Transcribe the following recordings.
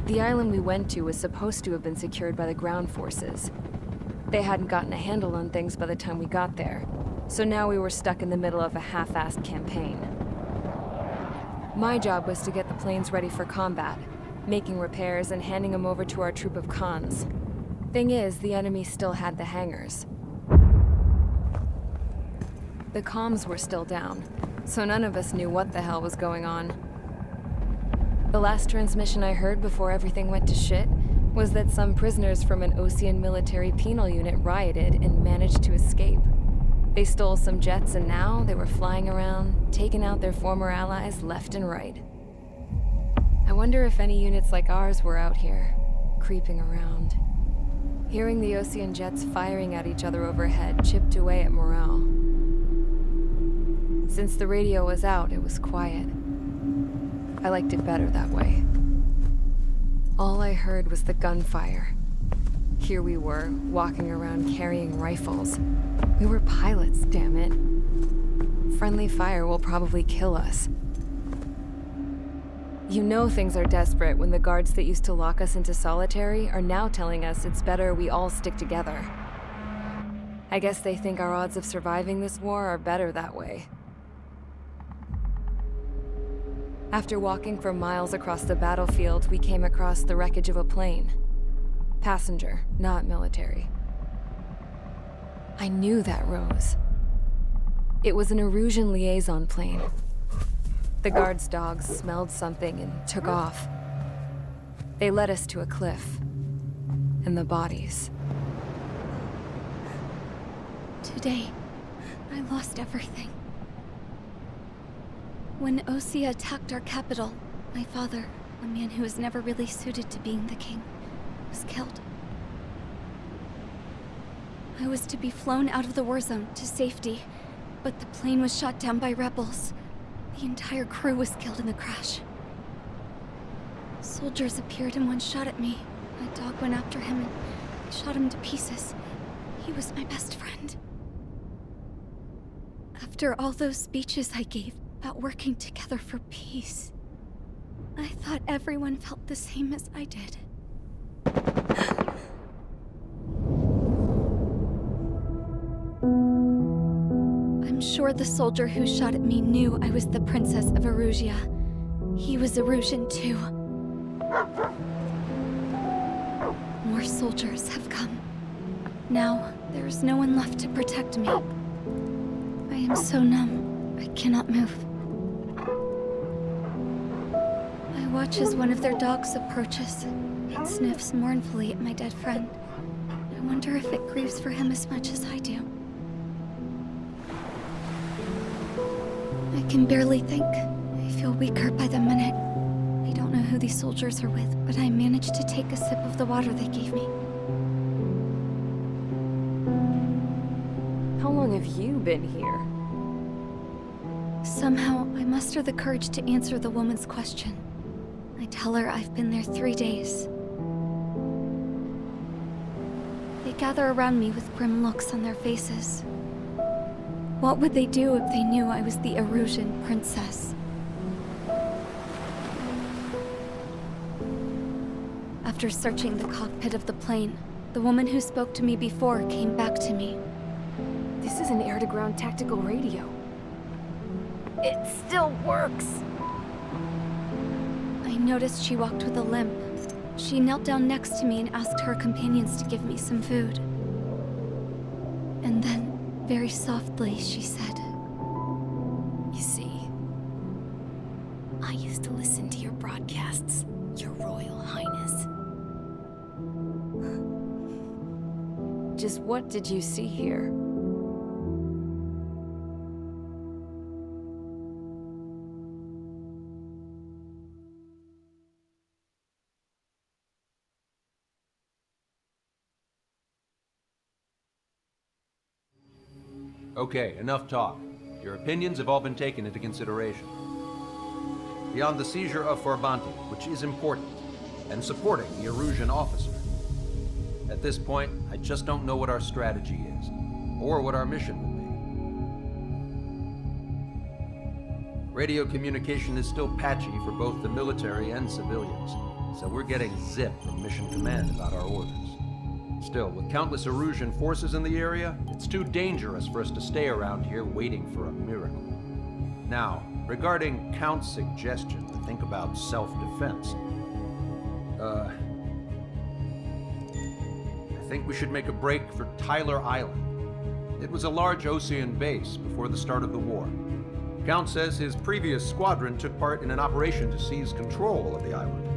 The island we went to was supposed to have been secured by the ground forces. They hadn't gotten a handle on things by the time we got there, so now we were stuck in the middle of a half-assed campaign. My job was to get the planes ready for combat, making repairs and handing them over to our troop of cons. Thing is, the enemy still had the hangars. The comms were still down, so none of us knew what the hell was going on. The last transmission I heard before everything went to shit was that some prisoners from an Usean military penal unit rioted and managed to escape. They stole some jets and now they were flying around, taking out their former allies left and right. I wonder if any units like ours were out here, creeping around. Hearing the Usean jets firing at each other overhead chipped away at morale. Since the radio was out, it was quiet. I liked it better that way. All I heard was the gunfire. Here we were, walking around carrying rifles. We were pilots, damn it. Friendly fire will probably kill us. You know things are desperate when the guards that used to lock us into solitary are now telling us it's better we all stick together. I guess they think our odds of surviving this war are better that way. After walking for miles across the battlefield, we came across the wreckage of a plane. Passenger, not military. I knew that rose. It was an Erusian liaison plane. The guard's dogs smelled something and took off. They led us to a cliff. And the bodies. Today, I lost everything. When Usea attacked our capital, my father, a man who was never really suited to being the king, was killed. I was to be flown out of the war zone to safety, but the plane was shot down by rebels. The entire crew was killed in the crash. Soldiers appeared and one shot at me. My dog went after him and shot him to pieces. He was my best friend. After all those speeches I gave about working together for peace, I thought everyone felt the same as I did. I'm sure the soldier who shot at me knew I was the Princess of Usea. He was Erusian too. More soldiers have come. Now, there is no one left to protect me. I am so numb, I cannot move. I watch as one of their dogs approaches. It sniffs mournfully at my dead friend. I wonder if it grieves for him as much as I do. I can barely think. I feel weaker by the minute. I don't know who these soldiers are with, but I managed to take a sip of the water they gave me. How long have you been here? Somehow, I muster the courage to answer the woman's question. I tell her I've been there 3 days. They gather around me with grim looks on their faces. What would they do if they knew I was the Erusian princess? After searching the cockpit of the plane, the woman who spoke to me before came back to me. This is an air-to-ground tactical radio. It still works! I noticed she walked with a limp. She knelt down next to me and asked her companions to give me some food. And then, very softly, she said, You see, I used to listen to your broadcasts, Your Royal Highness. Just what did you see here? Okay, enough talk. Your opinions have all been taken into consideration. Beyond the seizure of Forbanti, which is important, and supporting the Erusian officer. At this point, I just don't know what our strategy is, or what our mission will be. Radio communication is still patchy for both the military and civilians. so we're getting zip from Mission Command about our orders. Still, with countless Erusian forces in the area, it's too dangerous for us to stay around here waiting for a miracle. Now, regarding Count's suggestion to think about self-defense, I think we should make a break for Tyler Island. It was a large Osean base before the start of the war. Count says his previous squadron took part in an operation to seize control of the island.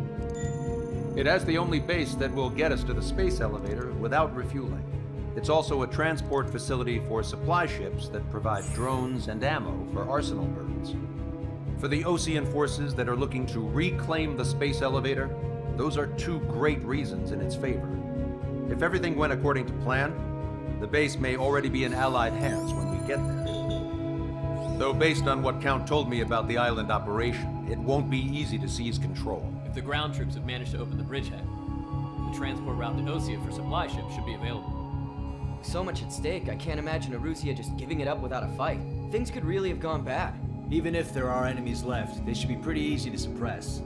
It has the only base that will get us to the space elevator without refueling. It's also a transport facility for supply ships that provide drones and ammo for arsenal birds. For the Osean forces that are looking to reclaim the space elevator, those are two great reasons in its favor. If everything went according to plan, the base may already be in Allied hands when we get there. Though based on what Count told me about the island operation, it won't be easy to seize control. If the ground troops have managed to open the bridgehead, the transport route to Usea for supply ships should be available. So much at stake, I can't imagine Usea just giving it up without a fight. Things could really have gone bad. Even if there are enemies left, they should be pretty easy to suppress.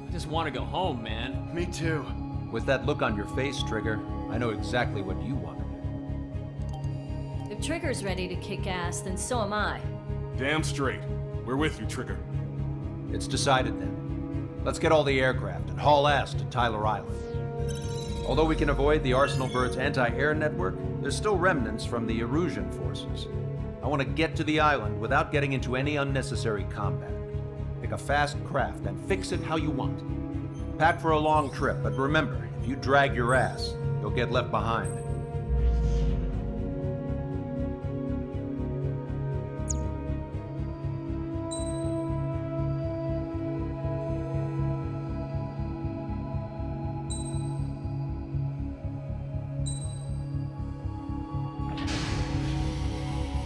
I just want to go home, man. Me too. With that look on your face, Trigger, I know exactly what you want to do. If Trigger's ready to kick ass, then so am I. Damn straight. We're with you, Trigger. It's decided then. Let's get all the aircraft and haul ass to Tyler Island. Although we can avoid the Arsenal Bird's anti-air network, there's still remnants from the Erusian forces. I want to get to the island without getting into any unnecessary combat. Pick a fast craft and fix it how you want. Pack for a long trip, but remember, if you drag your ass, you'll get left behind.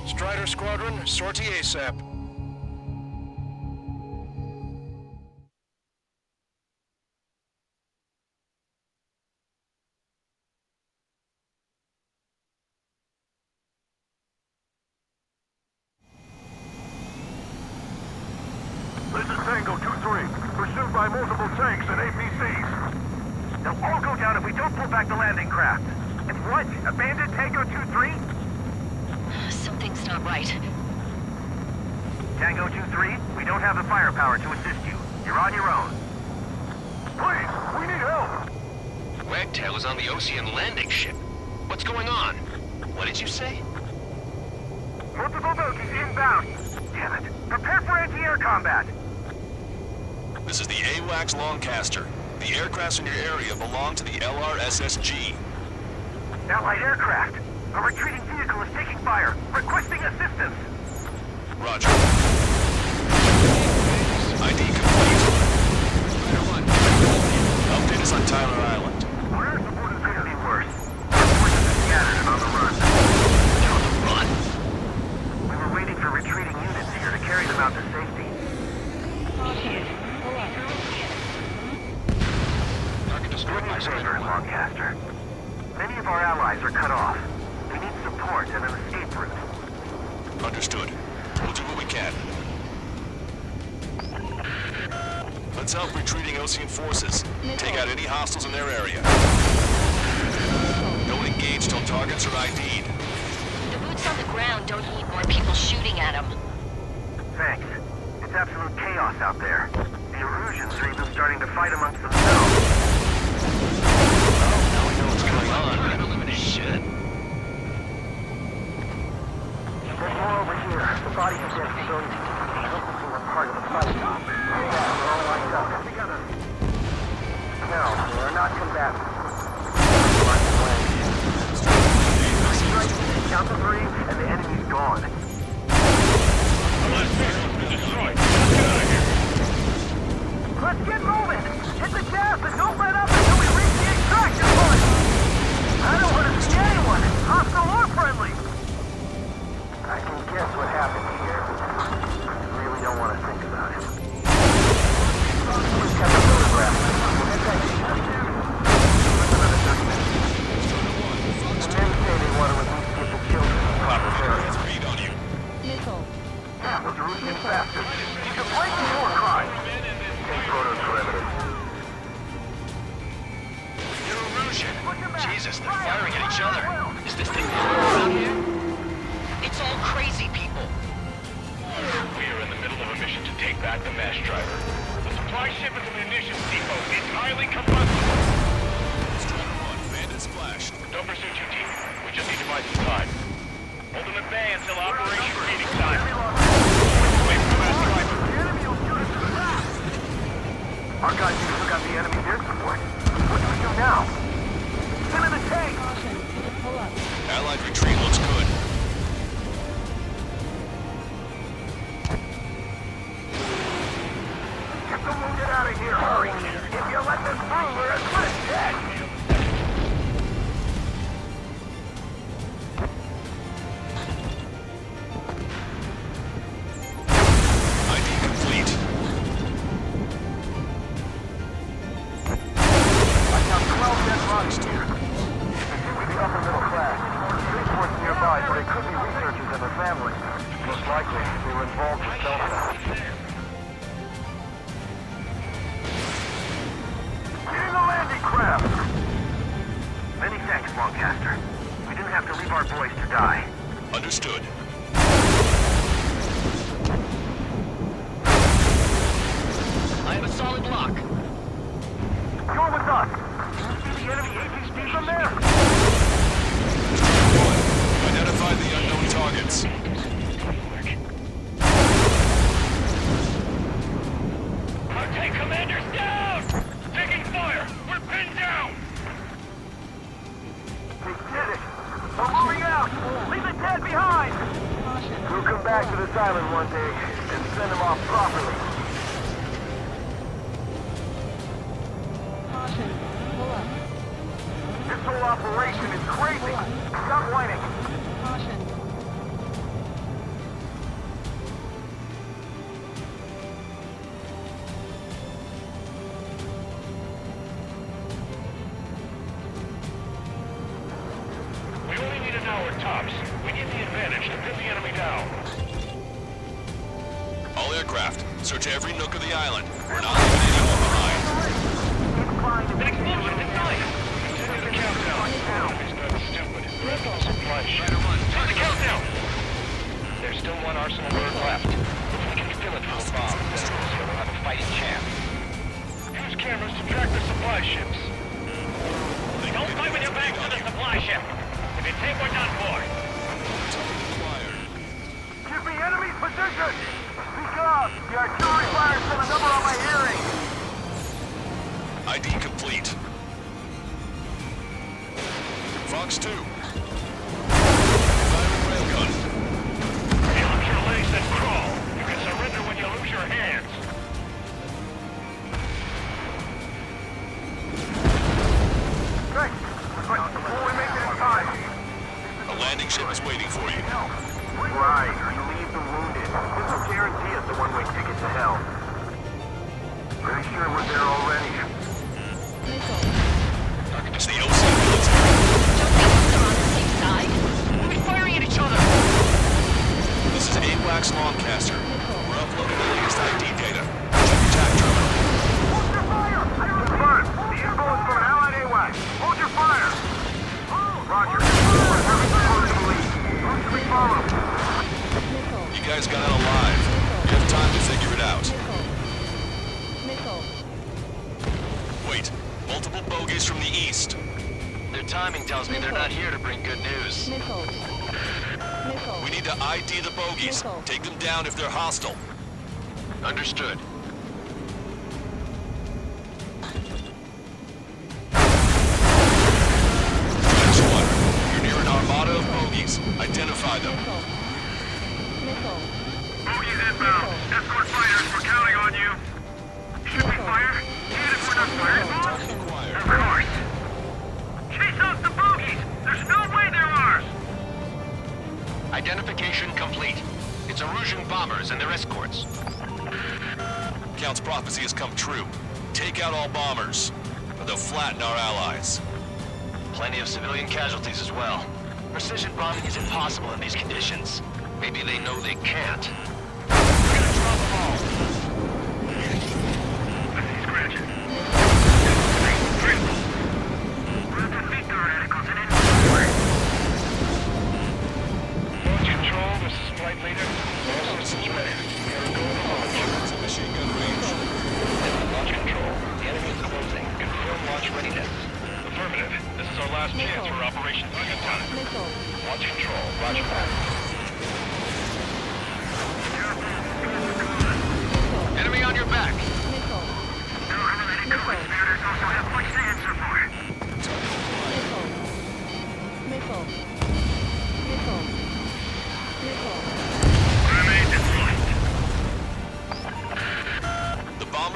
Strider Squadron, sortie ASAP. This is Tango 2-3, pursued by multiple tanks and APCs. They'll all go down if we don't pull back the landing craft. And what? Abandoned Tango 2-3? Something's not right. Tango 2-3, we don't have the firepower to assist you. You're on your own. Please, we need help! Wagtail is on the Osean landing ship. What's going on? What did you say? Multiple bogies inbound. Damn it. Prepare for anti-air combat. This is the AWACS Longcaster. The aircrafts in your area belong to the LRSSG. Allied aircraft. A retreating vehicle is taking fire. Requesting assistance. Roger. ID complete. Update us on Tyler Island. Our air support is going to be worse. Our forces are scattered and on the run. On the run? We were waiting for retreating units here to carry them out to safety. Target destroyed by Favor, Longcaster. Many of our allies are cut off. We need support and an escape route. Understood. We'll do what we can. Let's help retreating Osean forces. Take out any hostiles in their area. Don't engage till targets are ID'd. The boots on the ground don't need more people shooting at them. Thanks. It's absolute chaos out there. The Erusians are even starting to fight amongst themselves. Well, now we know what's going on. We can eliminate shit. There's more over here. The bodies of dead civilians. They were part of the fight. Yeah, we're all lined up. Together. No, we are not combatants. Count to 3, and the enemy's gone. Let's get moving! Hit the gas and don't let up until we reach the extraction point! I don't want to see anyone, hostile or friendly! I can guess what happened here. I really don't want to think about it. We've got the photograph. Another 30 minutes. The men say they want to release people killed. Proper parents read on you. Nickel. Damn, those Erusian bastards. He's a blanket war crime. Take photos for evidence. shit. Jesus, they're firing at each other. Is this thing around here? It's all crazy people. We are in the middle of a mission to take back the mass driver. The supply ship is a munitions depot. It's highly combustible. Striker 1, bandits flashed. Don't pursue too deep. We just need to buy some time. Hold them at bay until operation meeting time. Wait for the mass driver. The enemy will shoot us in the back! Our guys need to look out the enemy's air support. What do we do now? Get in the tank! Allied retreat looks good. Get the wounded out of here, hurry! If you let them through, we're as good as dead! ID complete. I count 12 dead bodies here. They seem to be upper middle class. Spaceport's nearby, but it could be researchers and their families. Most likely, they were involved with Delta. Get in the landing craft! Many thanks, Lancaster. We didn't have to leave our boys to die. Understood. I have a solid lock. You're with us! See the enemy APC from there? Striker 1, identify the unknown targets. Our tank commander's down! Taking fire! We're pinned down! We did it! We're moving out! Leave the dead behind! We'll come back to this island one day and send them off properly. This whole operation is crazy! Stop whining! We only need an hour tops. We need the advantage to pin the enemy down. All aircraft, search every nook of the island. We're not leaving anyone behind. An explosion inside! Continue the countdown. It's not stupid. Supply ship. Start the countdown! There's still one arsenal bird left. If we can fill it full of bombs, then Usea will have a fighting chance. Use cameras to track the supply ships. Don't fight with your backs to the supply ship! If you take, we're done for. Give me enemy position! Speak up! The artillery fire's got a number on my hearing! ID complete. Fox 2. Firing railgun. Hey, look your legs and crawl. You can surrender when you lose your hands. Great! But before we make it in time... A landing ship is waiting for you. Right, relieve the wounded. This will guarantee us a one-way ticket to hell. Pretty sure we're there already. It's the Usea military. Don't think they're on the same side. We'll be firing at each other. This is AWACS Lancaster. We're uploading the latest ID data. Check your TAC terminal. Hold your fire! Confirmed. The info is from an allied AWAC. Hold your fire! Roger. We're having the first lead. Who should we follow? You guys got out alive. You have time to figure it out. Wait, multiple bogies from the east. Their timing tells me they're not here to bring good news. We need to ID the bogies. Take them down if they're hostile. Understood. Flash 1, you're near an armada of bogies. Identify them. Bogies inbound. Escort fighters, we're counting on you. Should we fire? Even if we're not fired? Acquired. Of course. Chase out the bogies! There's no way they're ours! Identification complete. It's Erusian bombers and their escorts. Count's prophecy has come true. Take out all bombers, or they'll flatten our allies. Plenty of civilian casualties as well. Precision bombing is impossible in these conditions. Maybe they know they can't. We're gonna drop them all. I see Scratcher. Crippled.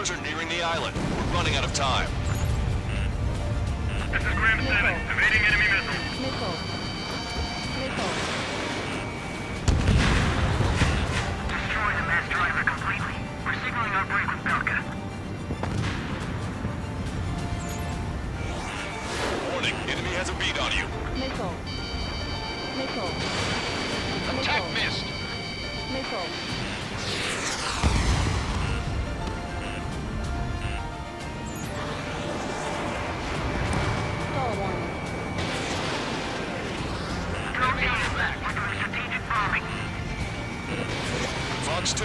bombers are nearing the island. We're running out of time. This is Graham 7, evading enemy missiles. Missile. Missile. Destroy the mass driver completely. We're signaling our break with Belka. Warning, enemy has a beat on you. Missile. Missile. Attack missed. Missile. Stall warning. Drone unit back. We're doing strategic bombing. Fox 2.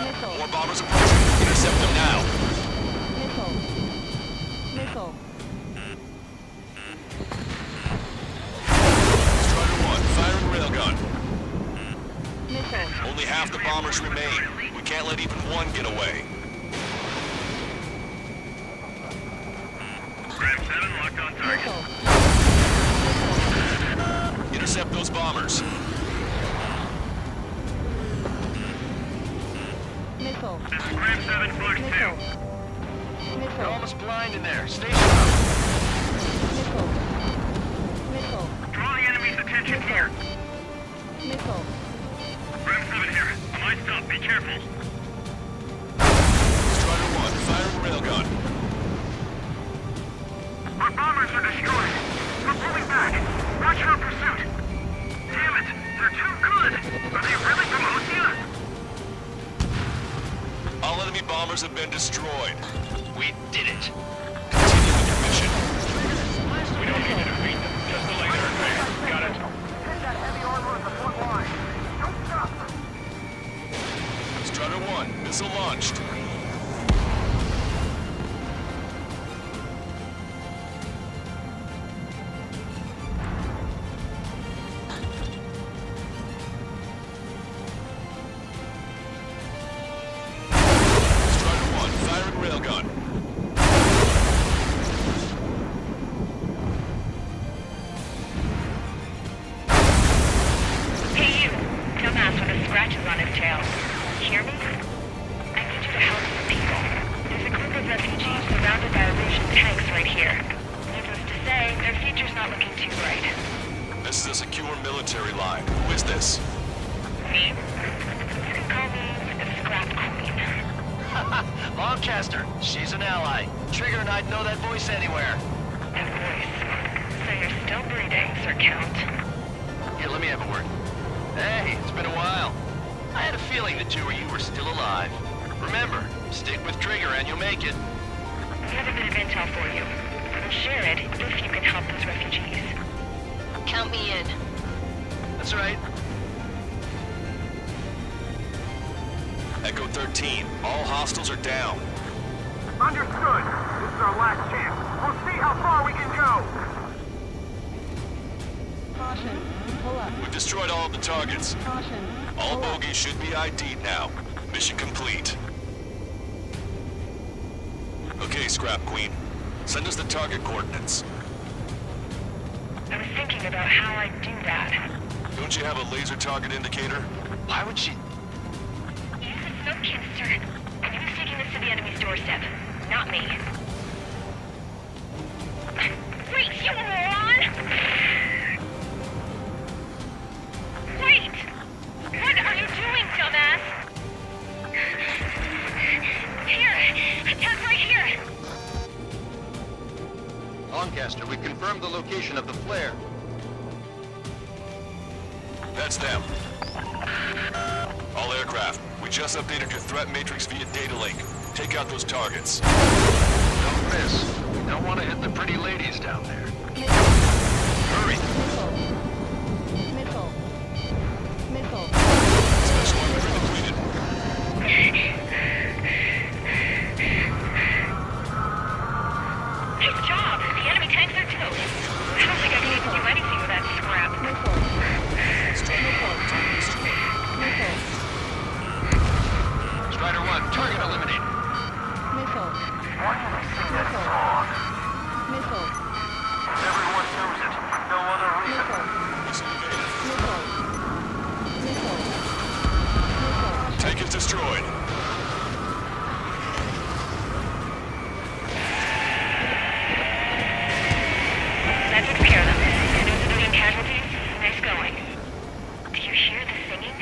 Missile. More bombers approaching. Intercept them now. Missile. Missile. Strider 1, firing railgun. Missile. Only half the bombers remain. We can't let even one get away. Graham 7, locked on target. Missile. Intercept those bombers. Missile. This is Graham 7, Fox 2. Missile. You're Missile. almost blind in there. Stay sharp. Missile. Missile. Draw the enemy's attention here. Missile. Graham 7 here. I might stop. Be careful. Strider 1, firing railgun. Our bombers are destroyed. We're pulling back. Watch our pursuit. Damn it, they're too good. Are they really from Usea? All enemy bombers have been destroyed. We did it. Continue with your mission. We don't need to defeat them. Just delay their attack. Got it. Hit that heavy armor at the front line. Don't stop. Strider 1, missile launched. Strider 1, firing railgun. Hey you, dumbass with the scratches on his tail. Hear me? I need you to help some people. There's a group of refugees surrounded by Russian tanks right here. Needless to say, their future's not looking too bright. This is a secure military line. Who is this? Me? You can call me the Scrap Queen. Lancaster, she's an ally. Trigger and I'd know that voice anywhere. That voice. So you're still breathing, Sir Count. Here, let me have a word. Hey, it's been a while. I had a feeling the two of you were still alive. Remember, stick with Trigger and you'll make it. We have a bit of intel for you. We'll share it if you can help those refugees. Count me in. That's right. Echo 13, all hostiles are down. Understood. This is our last chance. We'll see how far we can go. Caution. Pull up. We've destroyed all of the targets. Caution. All bogies should be ID'd now. Mission complete. Okay, Scrap Queen. Send us the target coordinates. I was thinking about how I'd do that. Don't you have a laser target indicator? Why would she... Use a smoke canister. And who's taking this to the enemy's doorstep? Not me. Wait, you moron! Wait! What are you doing, dumbass? Here! Attack right here! Lancaster, we've confirmed the location of the flare. That's them. All aircraft, we just updated your threat matrix via data link. Take out those targets. Don't miss. We don't want to hit the pretty ladies down there. Hurry. Missile. Missile. Special weapon completed. Nice job! The enemy tanks are toast. I don't think I can even do anything with that scrap. Strider 1, target eliminated. Missile. Why do they sing that song? Missile. destroyed. That took care of them. No civilian casualties? Nice going. Do you hear the singing?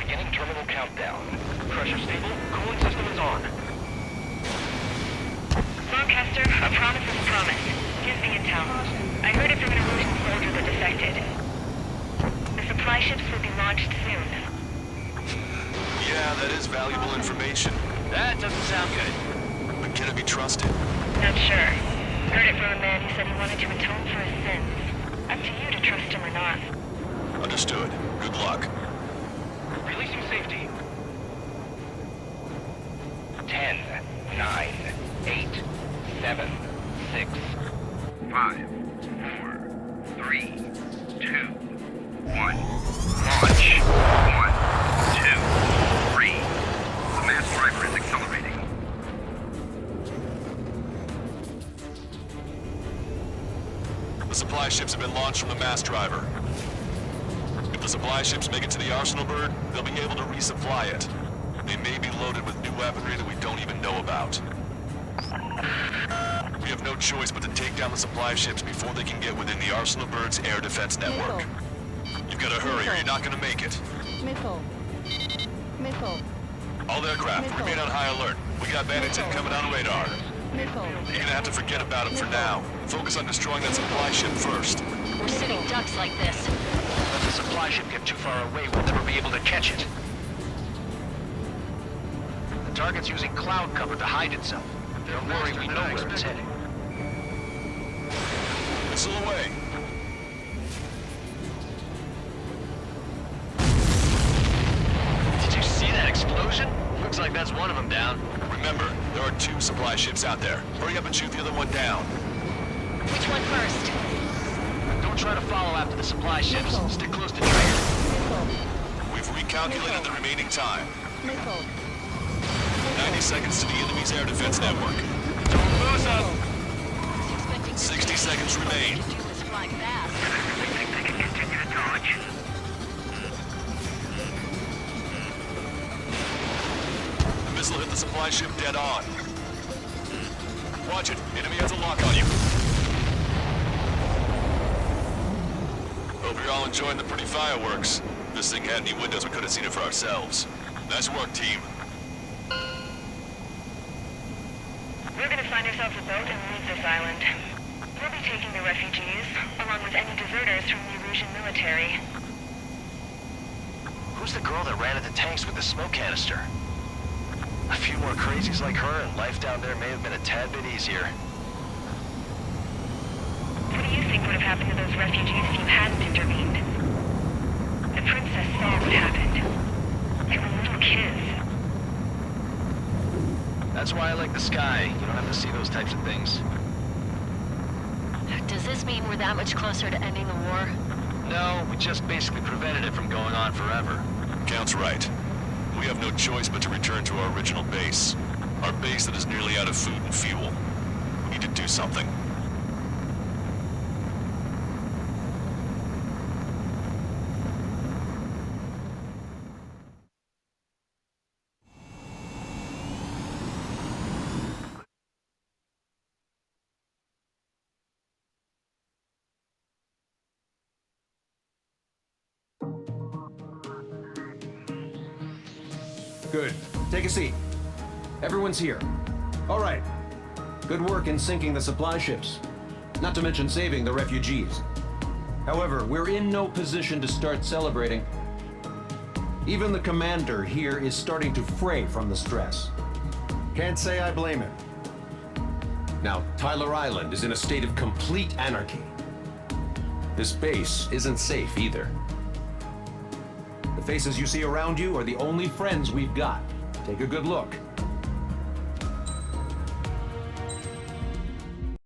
Beginning terminal countdown. Pressure stable. Cooling system is on. Lancaster, a promise is a promise. Here's the intel. I heard it from an Illusion soldier that defected. The supply ships will be launched soon. Yeah, that is valuable information. That doesn't sound good. But can it be trusted? Not sure. Heard it from a man who said he wanted to atone for his sins. Up to you to trust him or not. Understood. Good luck. Releasing safety. 10, 9, 8, 7, 6, 5, 4, 3, 2, 1. Launch. 1, 2, 3. The mass driver is accelerating. The supply ships have been launched from the mass driver. If the supply ships make it to the arsenal bird, they'll be able to resupply it. They may be loaded with new weaponry that we don't even know about. We have no choice but to take down the supply ships before they can get within the arsenal bird's air defense network. You've got to hurry or you're not going to make it. Missile. All aircraft, remain on high alert. We got bandits incoming on radar. Missile. You're gonna have to forget about them for now. Focus on destroying that supply ship first. We're sitting ducks like this. If the supply ship get too far away, we'll never be able to catch it. The target's using cloud cover to hide itself. Don't worry, we know where it's heading. Missile away. Did you see that explosion? Looks like that's one of them down. Remember, there are 2 supply ships out there. Hurry up and shoot the other one down. Which one first? Don't try to follow after the supply ships. Stick close to Trader. We've recalculated the remaining time. Missile. 90 seconds to the enemy's air defense network. Don't lose us! 60 seconds remain. Do this flying fast. I think they can continue to dodge. The missile hit the supply ship dead on. Watch it. Enemy has a lock on you. Hope you're all enjoying the pretty fireworks. If this thing had any windows, we could have seen it for ourselves. Nice work, team. We're gonna find ourselves a boat and leave this island. We'll be taking the refugees, along with any deserters from the Erusian military. Who's the girl that ran at the tanks with the smoke canister? A few more crazies like her, and life down there may have been a tad bit easier. What do you think would have happened to those refugees if you hadn't intervened? The princess saw what happened. They were little kids. That's why I like the sky. You don't have to see those types of things. Does this mean we're that much closer to ending the war? No, we just basically prevented it from going on forever. Count's right. We have no choice but to return to our original base. Our base that is nearly out of food and fuel. We need to do something. Good. Take a seat. Everyone's here. All right. Good work in sinking the supply ships. Not to mention saving the refugees. However, we're in no position to start celebrating. Even the commander here is starting to fray from the stress. Can't say I blame him. Now, Tyler Island is in a state of complete anarchy. This base isn't safe either. The faces you see around you are the only friends we've got. Take a good look.